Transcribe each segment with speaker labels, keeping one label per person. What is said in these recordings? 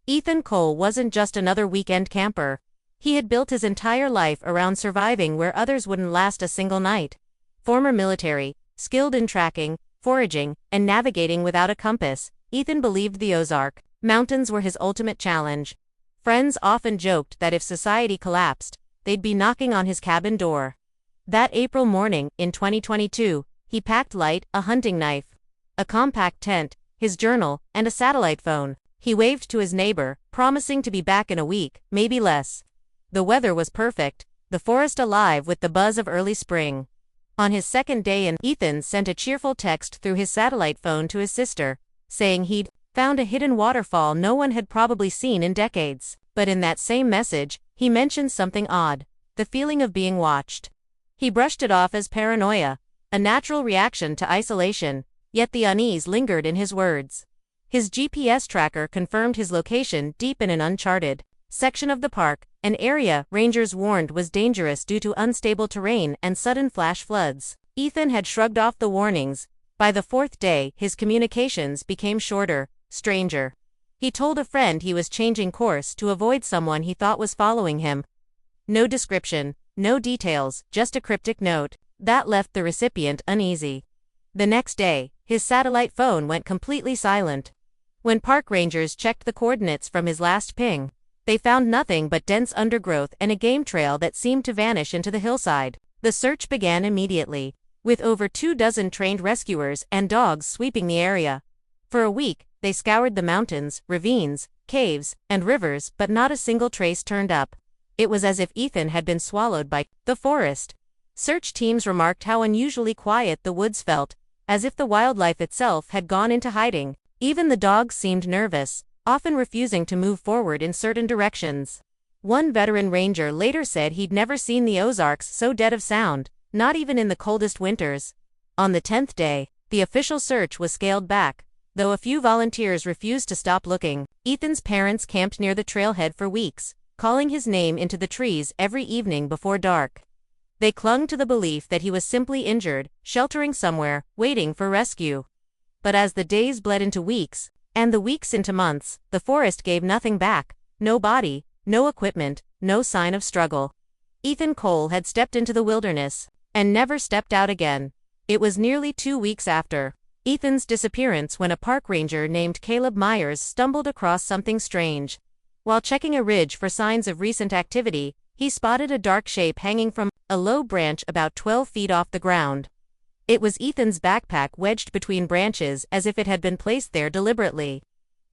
Speaker 1: Ethan Cole wasn't just another weekend camper. He had built his entire life around surviving where others wouldn't last a single night. Former military, skilled in tracking, foraging, and navigating without a compass, Ethan believed the Ozark Mountains were his ultimate challenge. Friends often joked that if society collapsed, they'd be knocking on his cabin door. That April morning, in 2022, he packed light, a hunting knife, a compact tent, his journal, and a satellite phone. He waved to his neighbor, promising to be back in a week, maybe less. The weather was perfect, the forest alive with the buzz of early spring. On his second day Ethan sent a cheerful text through his satellite phone to his sister, saying he'd found a hidden waterfall no one had probably seen in decades. But in that same message, he mentioned something odd, the feeling of being watched. He brushed it off as paranoia, a natural reaction to isolation, yet the unease lingered in his words. His GPS tracker confirmed his location deep in an uncharted section of the park, an area rangers warned was dangerous due to unstable terrain and sudden flash floods. Ethan had shrugged off the warnings. By the fourth day, his communications became shorter, stranger. He told a friend he was changing course to avoid someone he thought was following him. No description, no details, just a cryptic note. That left the recipient uneasy. The next day, his satellite phone went completely silent. When park rangers checked the coordinates from his last ping, they found nothing but dense undergrowth and a game trail that seemed to vanish into the hillside. The search began immediately, with over 24 trained rescuers and dogs sweeping the area. For a week, they scoured the mountains, ravines, caves, and rivers, but not a single trace turned up. It was as if Ethan had been swallowed by the forest. Search teams remarked how unusually quiet the woods felt, as if the wildlife itself had gone into hiding. Even the dogs seemed nervous, often refusing to move forward in certain directions. One veteran ranger later said he'd never seen the Ozarks so dead of sound, not even in the coldest winters. On the 10th day, the official search was scaled back, though a few volunteers refused to stop looking. Ethan's parents camped near the trailhead for weeks, calling his name into the trees every evening before dark. They clung to the belief that he was simply injured, sheltering somewhere, waiting for rescue. But as the days bled into weeks, and the weeks into months, the forest gave nothing back. No body, no equipment, no sign of struggle. Ethan Cole had stepped into the wilderness, and never stepped out again. It was nearly 2 weeks after Ethan's disappearance when a park ranger named Caleb Myers stumbled across something strange. While checking a ridge for signs of recent activity, he spotted a dark shape hanging from a low branch about 12 feet off the ground. It was Ethan's backpack wedged between branches as if it had been placed there deliberately.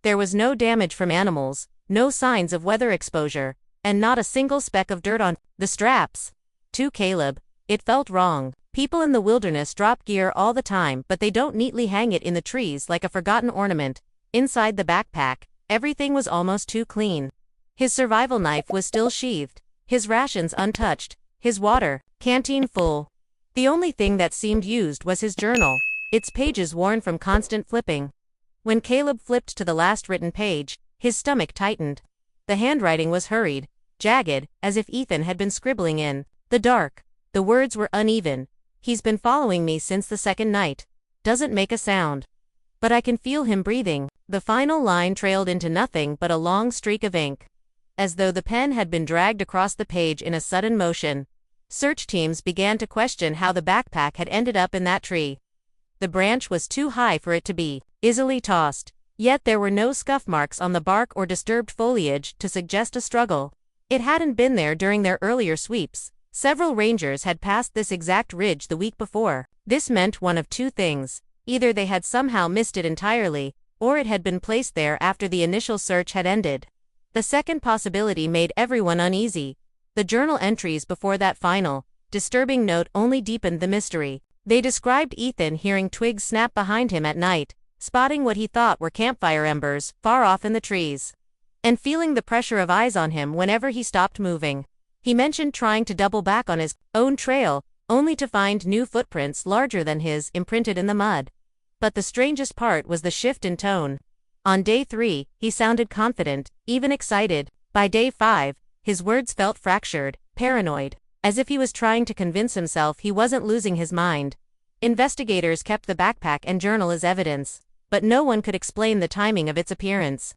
Speaker 1: There was no damage from animals, no signs of weather exposure, and not a single speck of dirt on the straps. To Caleb, it felt wrong. People in the wilderness drop gear all the time, but they don't neatly hang it in the trees like a forgotten ornament. Inside the backpack, everything was almost too clean. His survival knife was still sheathed, his rations untouched, his water canteen full. The only thing that seemed used was his journal, its pages worn from constant flipping. When Caleb flipped to the last written page, his stomach tightened. The handwriting was hurried, jagged, as if Ethan had been scribbling in the dark. The words were uneven. He's been following me since the second night. Doesn't make a sound. But I can feel him breathing. The final line trailed into nothing but a long streak of ink. As though the pen had been dragged across the page in a sudden motion. Search teams began to question how the backpack had ended up in that tree. The branch was too high for it to be easily tossed, yet there were no scuff marks on the bark or disturbed foliage to suggest a struggle. It hadn't been there during their earlier sweeps. Several rangers had passed this exact ridge the week before. This meant one of two things. Either they had somehow missed it entirely, or it had been placed there after the initial search had ended. The second possibility made everyone uneasy. The journal entries before that final, disturbing note only deepened the mystery. They described Ethan hearing twigs snap behind him at night, spotting what he thought were campfire embers far off in the trees, and feeling the pressure of eyes on him whenever he stopped moving. He mentioned trying to double back on his own trail, only to find new footprints larger than his imprinted in the mud. But the strangest part was the shift in tone. On day 3, he sounded confident, even excited. By day 5, his words felt fractured, paranoid, as if he was trying to convince himself he wasn't losing his mind. Investigators kept the backpack and journal as evidence, but no one could explain the timing of its appearance.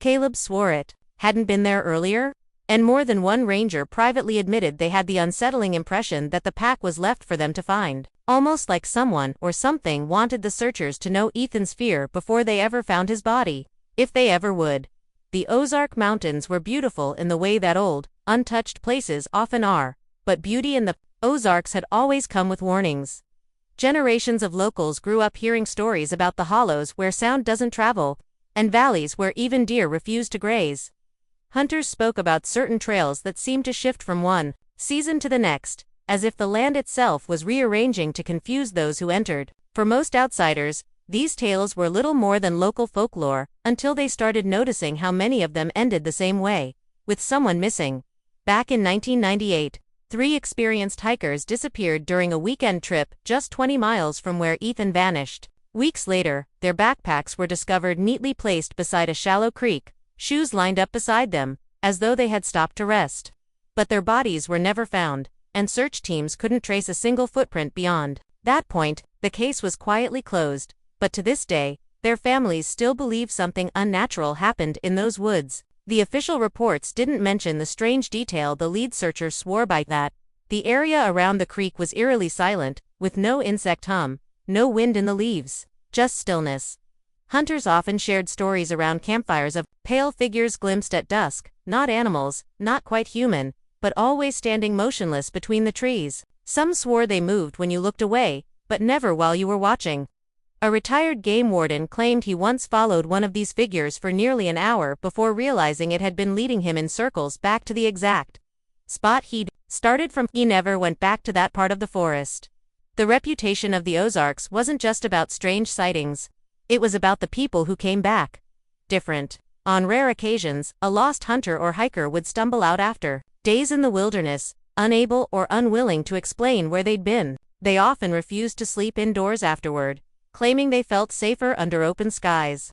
Speaker 1: Caleb swore it hadn't been there earlier, and more than one ranger privately admitted they had the unsettling impression that the pack was left for them to find, almost like someone or something wanted the searchers to know Ethan's fear before they ever found his body, if they ever would. The Ozark Mountains were beautiful in the way that old, untouched places often are, but beauty in the Ozarks had always come with warnings. Generations of locals grew up hearing stories about the hollows where sound doesn't travel, and valleys where even deer refuse to graze. Hunters spoke about certain trails that seemed to shift from one season to the next, as if the land itself was rearranging to confuse those who entered. For most outsiders, these tales were little more than local folklore, until they started noticing how many of them ended the same way, with someone missing. Back in 1998, 3 experienced hikers disappeared during a weekend trip just 20 miles from where Ethan vanished. Weeks later, their backpacks were discovered neatly placed beside a shallow creek, shoes lined up beside them, as though they had stopped to rest. But their bodies were never found, and search teams couldn't trace a single footprint beyond that point. The case was quietly closed, but to this day, their families still believe something unnatural happened in those woods. The official reports didn't mention the strange detail the lead searcher swore by, that the area around the creek was eerily silent, with no insect hum, no wind in the leaves, just stillness. Hunters often shared stories around campfires of pale figures glimpsed at dusk, not animals, not quite human, but always standing motionless between the trees. Some swore they moved when you looked away, but never while you were watching. A retired game warden claimed he once followed one of these figures for nearly an hour before realizing it had been leading him in circles back to the exact spot he'd started from. He never went back to that part of the forest. The reputation of the Ozarks wasn't just about strange sightings. It was about the people who came back. Different. On rare occasions, a lost hunter or hiker would stumble out after days in the wilderness, unable or unwilling to explain where they'd been. They often refused to sleep indoors afterward, claiming they felt safer under open skies.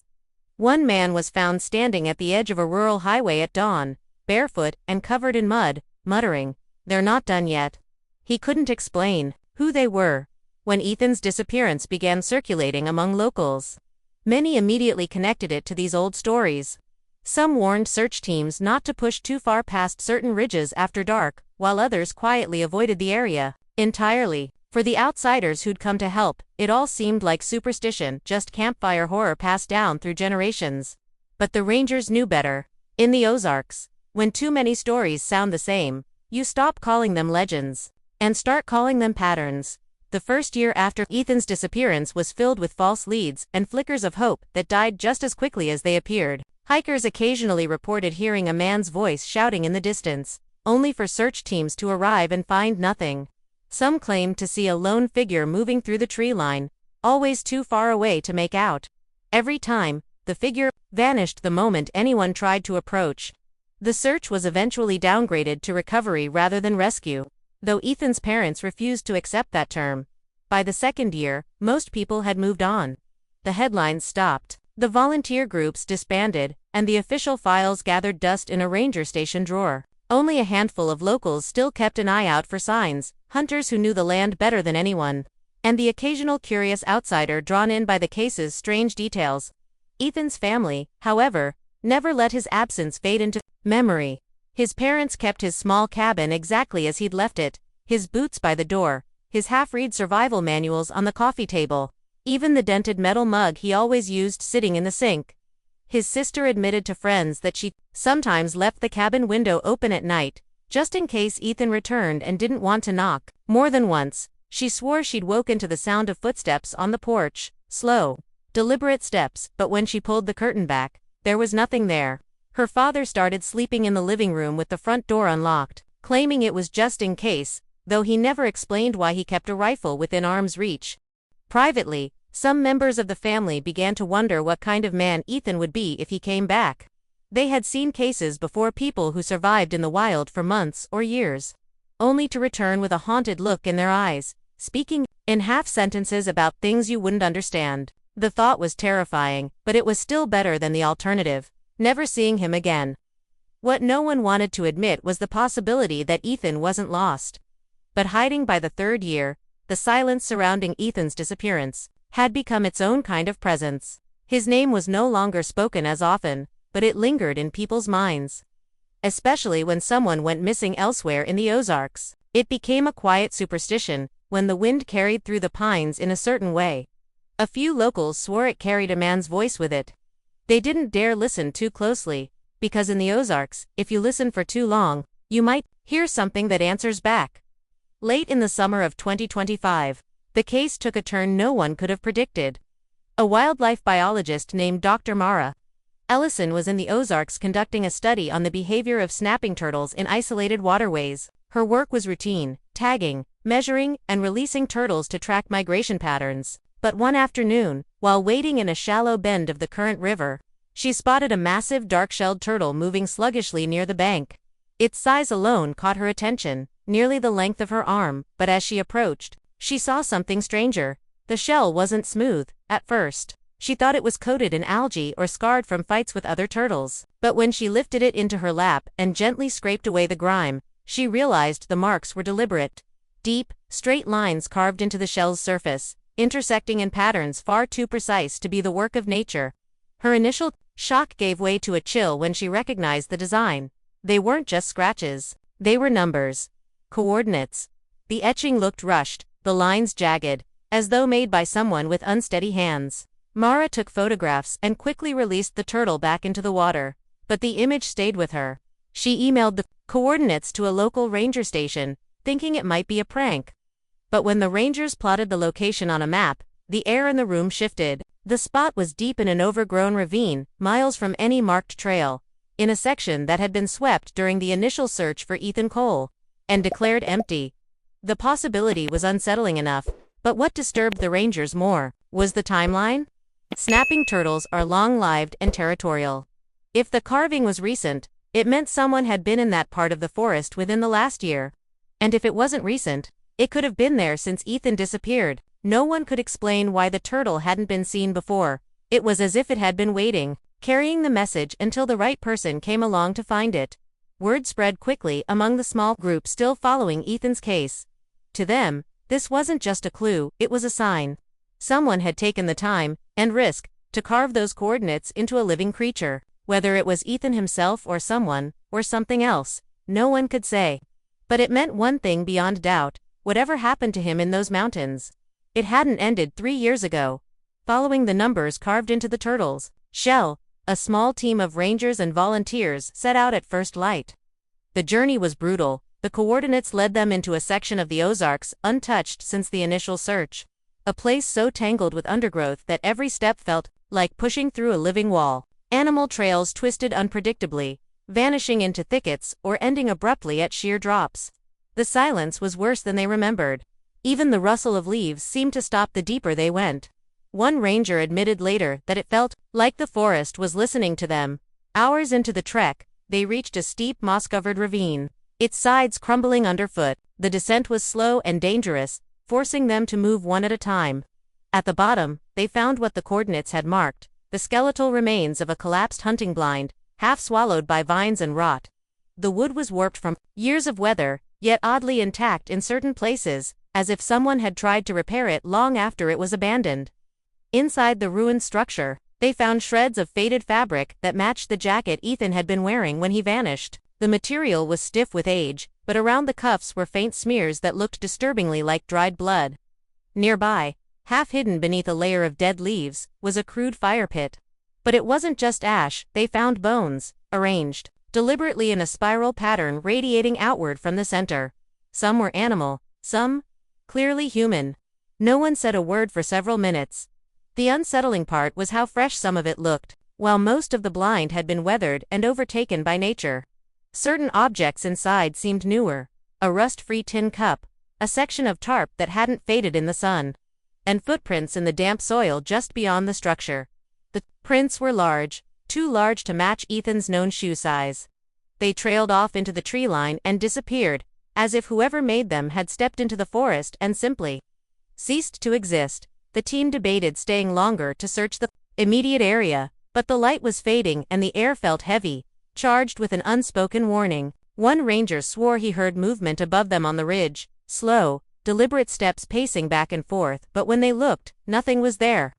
Speaker 1: One man was found standing at the edge of a rural highway at dawn, barefoot and covered in mud, muttering, "They're not done yet." He couldn't explain who they were. When Ethan's disappearance began circulating among locals, many immediately connected it to these old stories. Some warned search teams not to push too far past certain ridges after dark, while others quietly avoided the area entirely. For the outsiders who'd come to help, it all seemed like superstition, just campfire horror passed down through generations. But the rangers knew better. In the Ozarks, when too many stories sound the same, you stop calling them legends and start calling them patterns. The first year after Ethan's disappearance was filled with false leads and flickers of hope that died just as quickly as they appeared. Hikers occasionally reported hearing a man's voice shouting in the distance, only for search teams to arrive and find nothing. Some claimed to see a lone figure moving through the tree line, always too far away to make out. Every time, the figure vanished the moment anyone tried to approach. The search was eventually downgraded to recovery rather than rescue, though Ethan's parents refused to accept that term. By the second year, most people had moved on. The headlines stopped, the volunteer groups disbanded, and the official files gathered dust in a ranger station drawer. Only a handful of locals still kept an eye out for signs, hunters who knew the land better than anyone, and the occasional curious outsider drawn in by the case's strange details. Ethan's family, however, never let his absence fade into memory. His parents kept his small cabin exactly as he'd left it, his boots by the door, his half-read survival manuals on the coffee table, even the dented metal mug he always used sitting in the sink. His sister admitted to friends that she sometimes left the cabin window open at night, just in case Ethan returned and didn't want to knock. More than once, she swore she'd woken to the sound of footsteps on the porch, slow, deliberate steps, but when she pulled the curtain back, there was nothing there. Her father started sleeping in the living room with the front door unlocked, claiming it was just in case, though he never explained why he kept a rifle within arm's reach. Privately, some members of the family began to wonder what kind of man Ethan would be if he came back. They had seen cases before, people who survived in the wild for months or years, only to return with a haunted look in their eyes, speaking in half-sentences about things you wouldn't understand. The thought was terrifying, but it was still better than the alternative, never seeing him again. What no one wanted to admit was the possibility that Ethan wasn't lost. But hiding by the third year, the silence surrounding Ethan's disappearance had become its own kind of presence. His name was no longer spoken as often, but it lingered in people's minds. Especially when someone went missing elsewhere in the Ozarks. It became a quiet superstition when the wind carried through the pines in a certain way. A few locals swore it carried a man's voice with it. They didn't dare listen too closely, because in the Ozarks, if you listen for too long, you might hear something that answers back. Late in the summer of 2025, the case took a turn no one could have predicted. A wildlife biologist named Dr. Mara Ellison was in the Ozarks conducting a study on the behavior of snapping turtles in isolated waterways. Her work was routine, tagging, measuring, and releasing turtles to track migration patterns. But one afternoon, while wading in a shallow bend of the Current River, she spotted a massive dark-shelled turtle moving sluggishly near the bank. Its size alone caught her attention, nearly the length of her arm, but as she approached, she saw something stranger. The shell wasn't smooth. At first, she thought it was coated in algae or scarred from fights with other turtles. But when she lifted it into her lap and gently scraped away the grime, she realized the marks were deliberate. Deep, straight lines carved into the shell's surface, intersecting in patterns far too precise to be the work of nature. Her initial shock gave way to a chill when she recognized the design. They weren't just scratches. They were numbers. Coordinates. The etching looked rushed, the lines jagged, as though made by someone with unsteady hands. Mara took photographs and quickly released the turtle back into the water, but the image stayed with her. She emailed the coordinates to a local ranger station, thinking it might be a prank. But when the rangers plotted the location on a map, the air in the room shifted. The spot was deep in an overgrown ravine, miles from any marked trail, in a section that had been swept during the initial search for Ethan Cole, and declared empty. The possibility was unsettling enough, but what disturbed the rangers more was the timeline. Snapping turtles are long-lived and territorial. If the carving was recent, it meant someone had been in that part of the forest within the last year. And if it wasn't recent, it could have been there since Ethan disappeared. No one could explain why the turtle hadn't been seen before. It was as if it had been waiting, carrying the message until the right person came along to find it. Word spread quickly among the small group still following Ethan's case. To them, this wasn't just a clue, it was a sign. Someone had taken the time and risk to carve those coordinates into a living creature. Whether it was Ethan himself or someone, or something else, no one could say. But it meant one thing beyond doubt: whatever happened to him in those mountains, it hadn't ended 3 years ago. Following the numbers carved into the turtle's shell, a small team of rangers and volunteers set out at first light. The journey was brutal. The coordinates led them into a section of the Ozarks untouched since the initial search. A place so tangled with undergrowth that every step felt like pushing through a living wall. Animal trails twisted unpredictably, vanishing into thickets or ending abruptly at sheer drops. The silence was worse than they remembered. Even the rustle of leaves seemed to stop the deeper they went. One ranger admitted later that it felt like the forest was listening to them. Hours into the trek, they reached a steep moss-covered ravine, its sides crumbling underfoot. The descent was slow and dangerous, forcing them to move one at a time. At the bottom, they found what the coordinates had marked: the skeletal remains of a collapsed hunting blind, half swallowed by vines and rot. The wood was warped from years of weather, yet oddly intact in certain places, as if someone had tried to repair it long after it was abandoned. Inside the ruined structure, they found shreds of faded fabric that matched the jacket Ethan had been wearing when he vanished. The material was stiff with age, but around the cuffs were faint smears that looked disturbingly like dried blood. Nearby, half hidden beneath a layer of dead leaves, was a crude fire pit. But it wasn't just ash. They found bones, arranged deliberately in a spiral pattern radiating outward from the center. Some were animal, some clearly human. No one said a word for several minutes. The unsettling part was how fresh some of it looked, while most of the blind had been weathered and overtaken by nature. Certain objects inside seemed newer: a rust-free tin cup, a section of tarp that hadn't faded in the sun, and footprints in the damp soil just beyond the structure. The prints were large, too large to match Ethan's known shoe size. They trailed off into the tree line and disappeared, as if whoever made them had stepped into the forest and simply ceased to exist. The team debated staying longer to search the immediate area, but the light was fading and the air felt heavy, charged with an unspoken warning. One ranger swore he heard movement above them on the ridge, slow, deliberate steps pacing back and forth, but when they looked, nothing was there.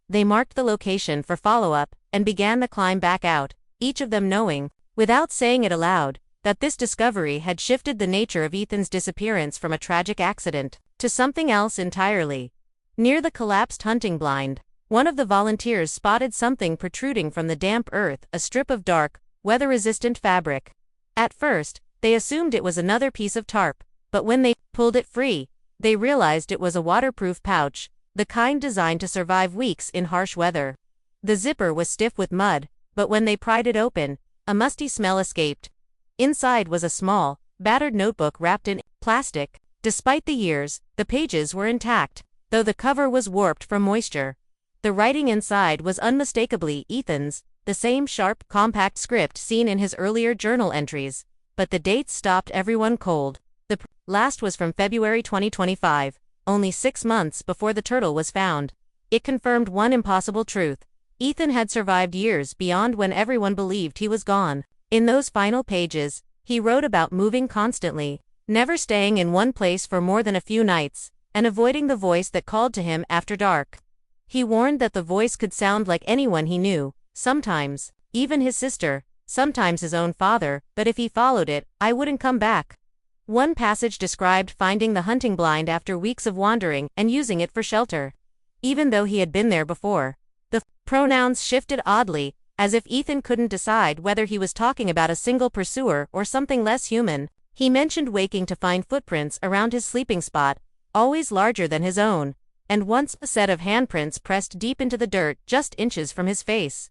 Speaker 1: They marked the location for follow-up and began the climb back out. each of them knowing, without saying it aloud, that this discovery had shifted the nature of Ethan's disappearance from a tragic accident to something else entirely. Near the collapsed hunting blind, one of the volunteers spotted something protruding from the damp earth, a strip of dark, weather-resistant fabric. At first, they assumed it was another piece of tarp, but when they pulled it free, they realized it was a waterproof pouch, the kind designed to survive weeks in harsh weather. The zipper was stiff with mud, but when they pried it open, a musty smell escaped. Inside was a small, battered notebook wrapped in plastic. Despite the years, the pages were intact, though the cover was warped from moisture. The writing inside was unmistakably Ethan's, the same sharp, compact script seen in his earlier journal entries, but the dates stopped everyone cold. The last was from February 2025, only 6 months before the turtle was found. It confirmed one impossible truth. Ethan had survived years beyond when everyone believed he was gone. In those final pages, he wrote about moving constantly, never staying in one place for more than a few nights, and avoiding the voice that called to him after dark. He warned that the voice could sound like anyone he knew, sometimes, even his sister, sometimes his own father, but if he followed it, I wouldn't come back. One passage described finding the hunting blind after weeks of wandering and using it for shelter. Even though he had been there before, the pronouns shifted oddly, as if Ethan couldn't decide whether he was talking about a single pursuer or something less human. He mentioned waking to find footprints around his sleeping spot, always larger than his own, and once a set of handprints pressed deep into the dirt just inches from his face.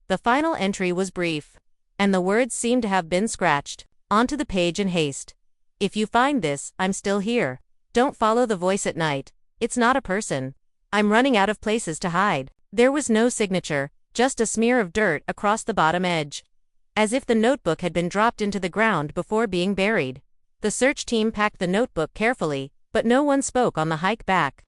Speaker 1: The final entry was brief, and the words seemed to have been scratched onto the page in haste. If you find this, I'm still here. Don't follow the voice at night. It's not a person. I'm running out of places to hide. There was no signature, just a smear of dirt across the bottom edge. As if the notebook had been dropped into the ground before being buried. The search team packed the notebook carefully, but no one spoke on the hike back.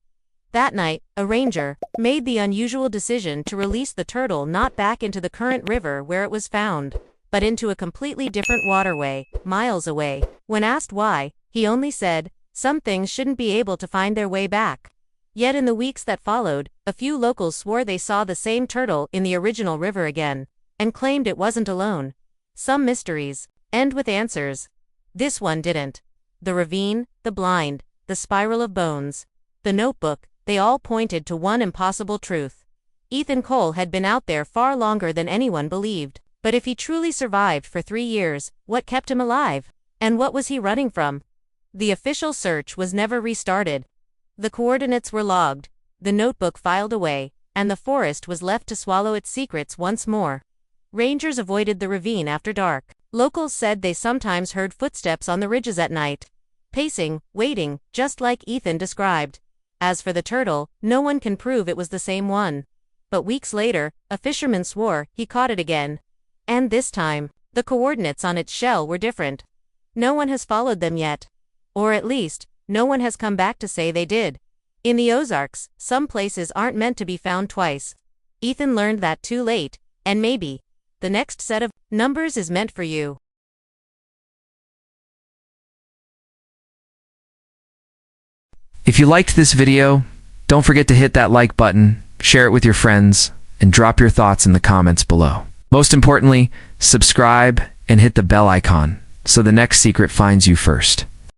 Speaker 1: That night, a ranger made the unusual decision to release the turtle not back into the current river where it was found, but into a completely different waterway, miles away. When asked why, he only said, some things shouldn't be able to find their way back. Yet in the weeks that followed, a few locals swore they saw the same turtle in the original river again, and claimed it wasn't alone. Some mysteries end with answers. This one didn't. The ravine, the blind, the spiral of bones, the notebook, they all pointed to one impossible truth. Ethan Cole had been out there far longer than anyone believed. But if he truly survived for 3 years, what kept him alive? And what was he running from? The official search was never restarted. The coordinates were logged, the notebook filed away, and the forest was left to swallow its secrets once more. Rangers avoided the ravine after dark. Locals said they sometimes heard footsteps on the ridges at night. Pacing, waiting, just like Ethan described. As for the turtle, no one can prove it was the same one. But weeks later, a fisherman swore he caught it again. And this time, the coordinates on its shell were different. No one has followed them yet. Or at least, no one has come back to say they did. In the Ozarks, some places aren't meant to be found twice. Ethan learned that too late, and maybe the next set of numbers is meant for you.
Speaker 2: If you liked this video, don't forget to hit that like button, share it with your friends, and drop your thoughts in the comments below. Most importantly, subscribe and hit the bell icon so the next secret finds you first.